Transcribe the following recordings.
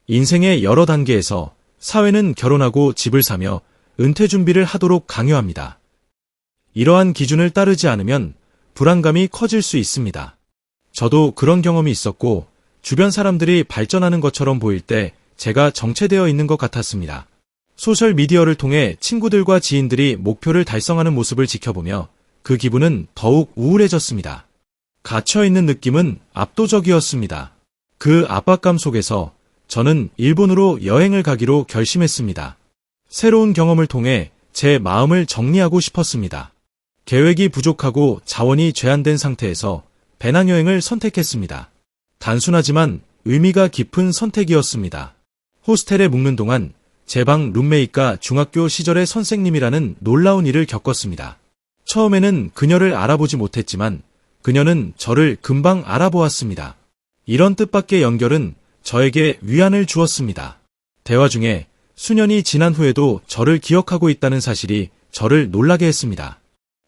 인생의 여러 단계에서 사회는 결혼하고 집을 사며 은퇴 준비를 하도록 강요합니다. 이러한 기준을 따르지 않으면 불안감이 커질 수 있습니다. 저도 그런 경험이 있었고 주변 사람들이 발전하는 것처럼 보일 때 제가 정체되어 있는 것 같았습니다. 소셜미디어를 통해 친구들과 지인들이 목표를 달성하는 모습을 지켜보며 그 기분은 더욱 우울해졌습니다. 갇혀있는 느낌은 압도적이었습니다. 그 압박감 속에서 저는 일본으로 여행을 가기로 결심했습니다. 새로운 경험을 통해 제 마음을 정리하고 싶었습니다. 계획이 부족하고 자원이 제한된 상태에서 배낭여행을 선택했습니다. 단순하지만 의미가 깊은 선택이었습니다. 호스텔에 묵는 동안 제 방 룸메이트가 중학교 시절의 선생님이라는 놀라운 일을 겪었습니다. 처음에는 그녀를 알아보지 못했지만 그녀는 저를 금방 알아보았습니다. 이런 뜻밖의 연결은 저에게 위안을 주었습니다. 대화 중에 수년이 지난 후에도 저를 기억하고 있다는 사실이 저를 놀라게 했습니다.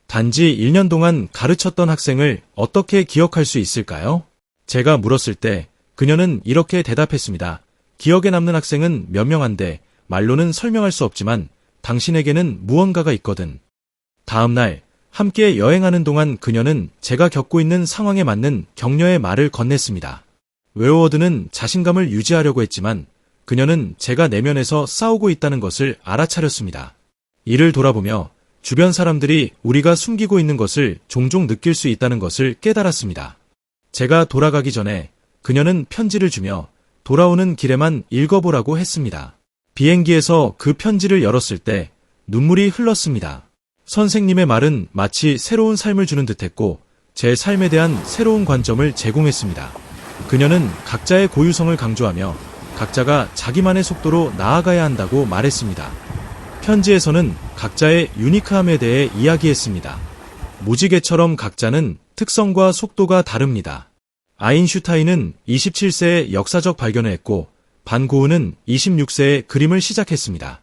단지 1년 동안 가르쳤던 학생을 어떻게 기억할 수 있을까요? 제가 물었을 때 그녀는 이렇게 대답했습니다. 기억에 남는 학생은 몇 명한데 말로는 설명할 수 없지만 당신에게는 무언가가 있거든. 다음 날 함께 여행하는 동안 그녀는 제가 겪고 있는 상황에 맞는 격려의 말을 건넸습니다. 웨어워드는 자신감을 유지하려고 했지만 그녀는 제가 내면에서 싸우고 있다는 것을 알아차렸습니다. 이를 돌아보며 주변 사람들이 우리가 숨기고 있는 것을 종종 느낄 수 있다는 것을 깨달았습니다. 제가 돌아가기 전에 그녀는 편지를 주며 돌아오는 길에만 읽어보라고 했습니다. 비행기에서 그 편지를 열었을 때 눈물이 흘렀습니다. 선생님의 말은 마치 새로운 삶을 주는 듯했고 제 삶에 대한 새로운 관점을 제공했습니다. 그녀는 각자의 고유성을 강조하며 각자가 자기만의 속도로 나아가야 한다고 말했습니다. 편지에서는 각자의 유니크함에 대해 이야기했습니다. 무지개처럼 각자는 특성과 속도가 다릅니다. 아인슈타인은 27세에 역사적 발견을 했고 반 고은은 26세에 그림을 시작했습니다.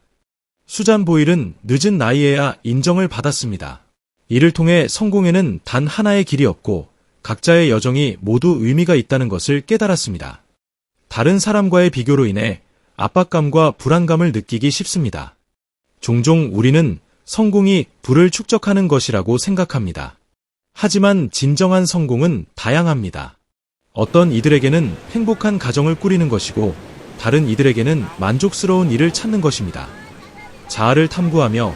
수잔 보일은 늦은 나이에야 인정을 받았습니다. 이를 통해 성공에는 단 하나의 길이 없고 각자의 여정이 모두 의미가 있다는 것을 깨달았습니다. 다른 사람과의 비교로 인해 압박감과 불안감을 느끼기 쉽습니다. 종종 우리는 성공이 부를 축적하는 것이라고 생각합니다. 하지만 진정한 성공은 다양합니다. 어떤 이들에게는 행복한 가정을 꾸리는 것이고 다른 이들에게는 만족스러운 일을 찾는 것입니다. 자아를 탐구하며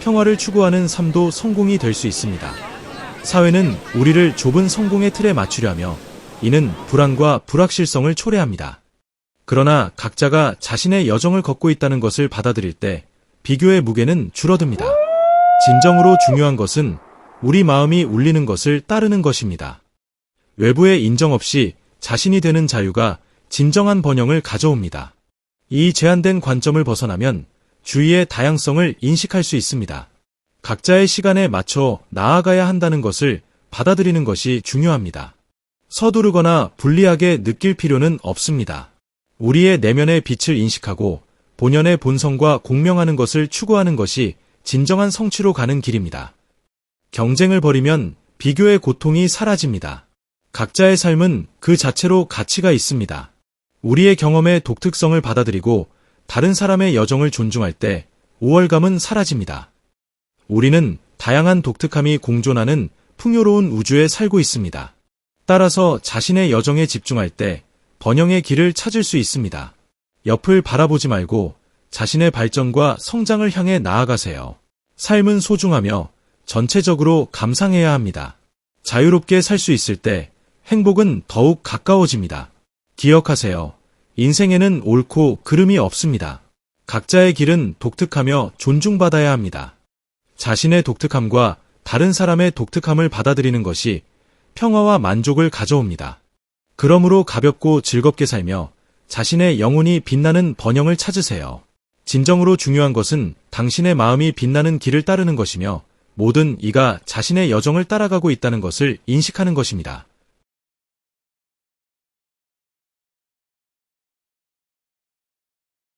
평화를 추구하는 삶도 성공이 될 수 있습니다. 사회는 우리를 좁은 성공의 틀에 맞추려 하며 이는 불안과 불확실성을 초래합니다. 그러나 각자가 자신의 여정을 걷고 있다는 것을 받아들일 때 비교의 무게는 줄어듭니다. 진정으로 중요한 것은 우리 마음이 울리는 것을 따르는 것입니다. 외부의 인정 없이 자신이 되는 자유가 진정한 번영을 가져옵니다. 이 제한된 관점을 벗어나면 주위의 다양성을 인식할 수 있습니다. 각자의 시간에 맞춰 나아가야 한다는 것을 받아들이는 것이 중요합니다. 서두르거나 불리하게 느낄 필요는 없습니다. 우리의 내면의 빛을 인식하고 본연의 본성과 공명하는 것을 추구하는 것이 진정한 성취로 가는 길입니다. 경쟁을 벌이면 비교의 고통이 사라집니다. 각자의 삶은 그 자체로 가치가 있습니다. 우리의 경험의 독특성을 받아들이고 다른 사람의 여정을 존중할 때 우월감은 사라집니다. 우리는 다양한 독특함이 공존하는 풍요로운 우주에 살고 있습니다. 따라서 자신의 여정에 집중할 때 번영의 길을 찾을 수 있습니다. 옆을 바라보지 말고 자신의 발전과 성장을 향해 나아가세요. 삶은 소중하며 전체적으로 감상해야 합니다. 자유롭게 살 수 있을 때 행복은 더욱 가까워집니다. 기억하세요. 인생에는 옳고 그름이 없습니다. 각자의 길은 독특하며 존중받아야 합니다. 자신의 독특함과 다른 사람의 독특함을 받아들이는 것이 평화와 만족을 가져옵니다. 그러므로 가볍고 즐겁게 살며 자신의 영혼이 빛나는 번영을 찾으세요. 진정으로 중요한 것은 당신의 마음이 빛나는 길을 따르는 것이며 모든 이가 자신의 여정을 따라가고 있다는 것을 인식하는 것입니다.